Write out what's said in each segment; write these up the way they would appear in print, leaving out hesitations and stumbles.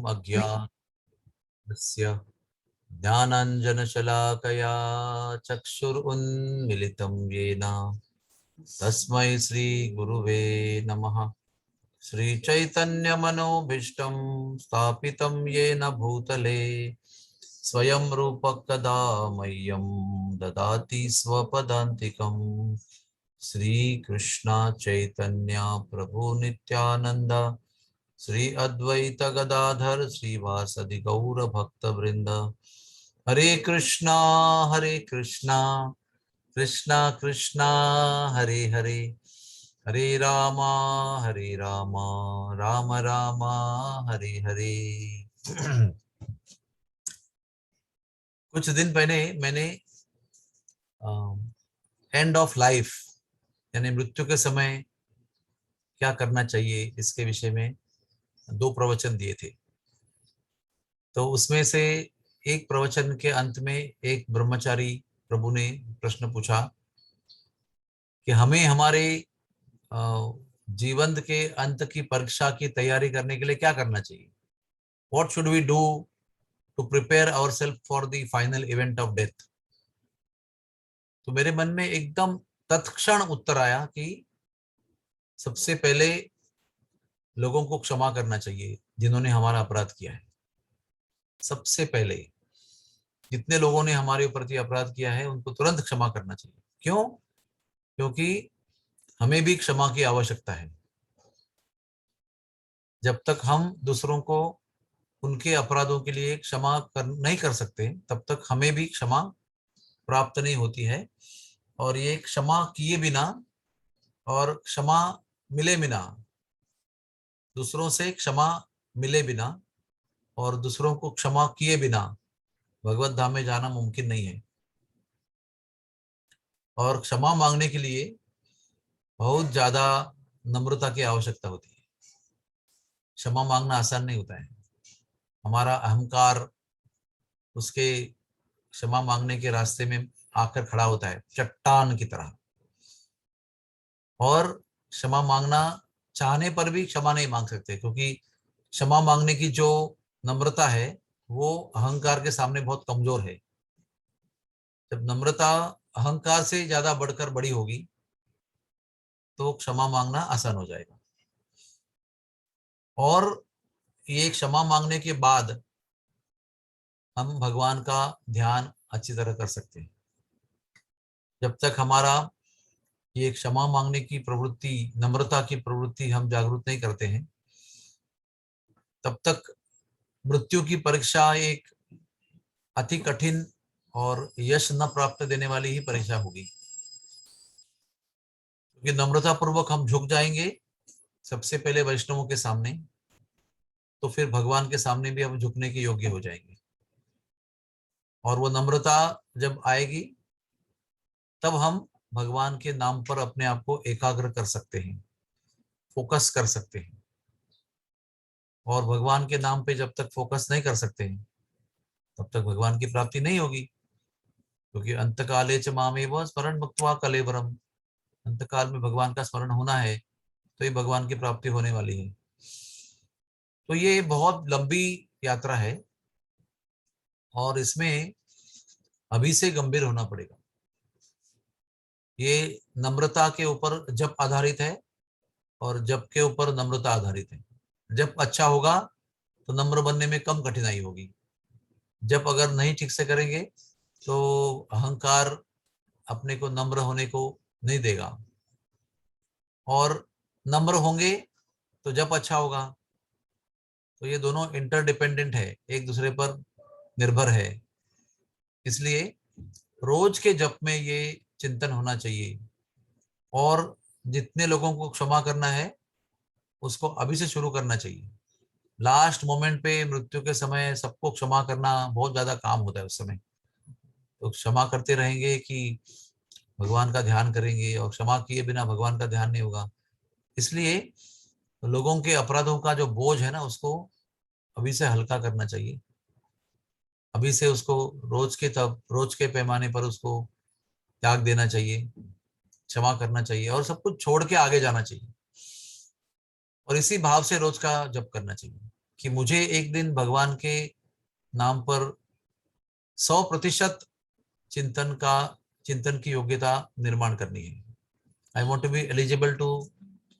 अज्ञानस्य ज्ञानाञ्जनशलाकया चक्षुरुन्मिलितं येन तस्मै श्रीगुरुवे नमः। श्रीचैतन्यमनोभीष्टं स्थापितं येन भूतले स्वयं रूपः कदा मह्यं ददाति स्वपदान्तिकम्। श्रीकृष्ण चैतन्य प्रभु नित्यानंद श्री अद्वैत गदाधर श्रीवासदि गौर भक्त वृंद। हरे कृष्णा कृष्णा कृष्णा हरे हरे, हरे रामा राम राम हरे हरे। कुछ दिन पहले मैंने एंड ऑफ लाइफ यानी मृत्यु के समय क्या करना चाहिए इसके विषय में 2 प्रवचन दिए थे। तो उसमें से एक प्रवचन के अंत में एक ब्रह्मचारी प्रभु ने प्रश्न पूछा कि हमें हमारे जीवन के अंत की परीक्षा की तैयारी करने के लिए क्या करना चाहिए। What should we do to prepare ourselves for the final event of death? तो मेरे मन में एकदम तत्क्षण उत्तर आया कि सबसे पहले लोगों को क्षमा करना चाहिए जिन्होंने हमारा अपराध किया है। सबसे पहले जितने लोगों ने हमारे प्रति अपराध किया है उनको तुरंत क्षमा करना चाहिए। क्यों? क्योंकि हमें भी क्षमा की आवश्यकता है। जब तक हम दूसरों को उनके अपराधों के लिए नहीं कर सकते तब तक हमें भी क्षमा प्राप्त नहीं होती है। और ये क्षमा किए बिना और क्षमा मिले बिना, दूसरों से क्षमा मिले बिना और दूसरों को क्षमा किए बिना भगवत धाम में जाना मुमकिन नहीं है। और क्षमा मांगने के लिए बहुत ज्यादा नम्रता की आवश्यकता होती है। क्षमा मांगना आसान नहीं होता है। हमारा अहंकार उसके क्षमा मांगने के रास्ते में आकर खड़ा होता है चट्टान की तरह। और क्षमा मांगना चाहने पर भी क्षमा नहीं मांग सकते, क्योंकि क्षमा मांगने की जो नम्रता है वो अहंकार के सामने बहुत कमजोर है। जब नम्रता अहंकार से ज्यादा बढ़कर बड़ी होगी तो क्षमा मांगना आसान हो जाएगा। और ये क्षमा मांगने के बाद हम भगवान का ध्यान अच्छी तरह कर सकते हैं। जब तक हमारा ये क्षमा मांगने की प्रवृत्ति, नम्रता की प्रवृत्ति हम जागरूक नहीं करते हैं, तब तक मृत्यु की परीक्षा एक अति कठिन और यश न प्राप्त देने वाली ही परीक्षा होगी। क्योंकि नम्रता पूर्वक हम झुक जाएंगे सबसे पहले वैष्णवों के सामने, तो फिर भगवान के सामने भी हम झुकने के योग्य हो जाएंगे। और वो नम्रता जब आएगी तब हम भगवान के नाम पर अपने आप को एकाग्र कर सकते हैं, फोकस कर सकते हैं। और भगवान के नाम पे जब तक फोकस नहीं कर सकते हैं तब तक भगवान की प्राप्ति नहीं होगी। क्योंकि अंतकाले च मामेव स्मरण भक्त्वा कलेवरम, अंतकाल में भगवान का स्मरण होना है तो ये भगवान की प्राप्ति होने वाली है। तो ये बहुत लंबी यात्रा है और इसमें अभी से गंभीर होना पड़ेगा। ये नम्रता के ऊपर जप आधारित है और जप के ऊपर नम्रता आधारित है। जप अच्छा होगा तो नम्र बनने में कम कठिनाई होगी। जप अगर नहीं ठीक से करेंगे तो अहंकार अपने को नम्र होने को नहीं देगा। और नम्र होंगे तो जप अच्छा होगा। तो ये दोनों इंटरडिपेंडेंट है, एक दूसरे पर निर्भर है। इसलिए रोज के जप में ये चिंतन होना चाहिए। और जितने लोगों को क्षमा करना है उसको अभी से शुरू करना चाहिए। लास्ट मोमेंट पे मृत्यु के समय सबको क्षमा करना बहुत ज्यादा काम होता है उस समय। तो क्षमा करते रहेंगे कि भगवान का ध्यान करेंगे, और क्षमा किए बिना भगवान का ध्यान नहीं होगा। इसलिए लोगों के अपराधों का जो बोझ है ना उसको अभी से हल्का करना चाहिए। अभी से उसको रोज के पैमाने पर उसको त्याग देना चाहिए, क्षमा करना चाहिए और सब कुछ छोड़ के आगे जाना चाहिए। और इसी भाव से रोज का जप करना चाहिए। कि मुझे एक दिन भगवान के नाम पर 100% चिंतन की योग्यता निर्माण करनी है। I want to be eligible to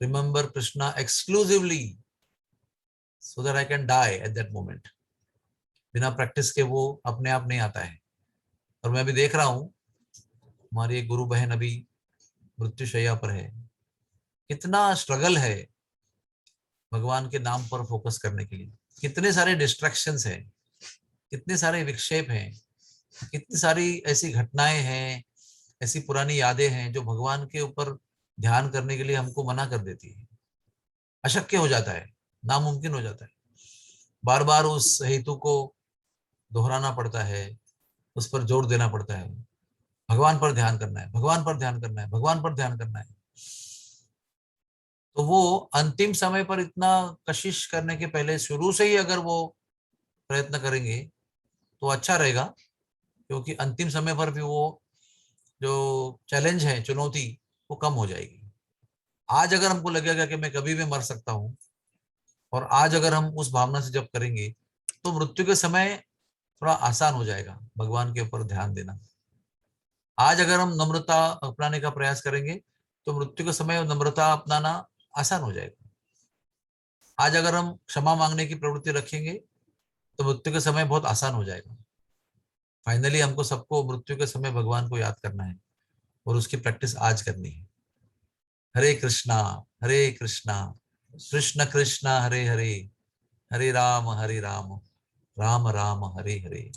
remember Krishna exclusively so that I can die at that moment. बिना प्रैक्टिस के वो अपने आप नहीं आता है। और मैं भी देख रहा हूँ, हमारी एक गुरु बहन अभी मृत्युशैया पर है। कितना स्ट्रगल है भगवान के नाम पर फोकस करने के लिए। कितने सारे डिस्ट्रैक्शंस हैं, कितने सारे विक्षेप हैं, कितनी सारी ऐसी घटनाएं हैं, ऐसी पुरानी यादें हैं जो भगवान के ऊपर ध्यान करने के लिए हमको मना कर देती है। अशक्य हो जाता है, नामुमकिन हो जाता है। बार बार उस हेतु को दोहराना पड़ता है, उस पर जोर देना पड़ता है। भगवान पर ध्यान करना है, भगवान पर ध्यान करना है, भगवान पर ध्यान करना है। तो वो अंतिम समय पर इतना कशिश करने के पहले शुरू से ही अगर वो प्रयत्न करेंगे तो अच्छा रहेगा, क्योंकि अंतिम समय पर भी वो जो चैलेंज है, चुनौती, वो कम हो जाएगी। आज अगर हमको लगेगा कि मैं कभी भी मर सकता हूँ, और आज अगर हम उस भावना से जब करेंगे तो मृत्यु के समय थोड़ा आसान हो जाएगा भगवान के ऊपर ध्यान देना। आज अगर हम नम्रता अपनाने का प्रयास करेंगे तो मृत्यु के समय नम्रता अपनाना आसान हो जाएगा। आज अगर हम क्षमा मांगने की प्रवृत्ति रखेंगे तो मृत्यु के समय बहुत आसान हो जाएगा। फाइनली हमको सबको मृत्यु के समय भगवान को याद करना है और उसकी प्रैक्टिस आज करनी है। हरे कृष्णा, हरे कृष्णा, कृष्ण कृष्ण हरे हरे, हरे राम राम राम हरे हरे।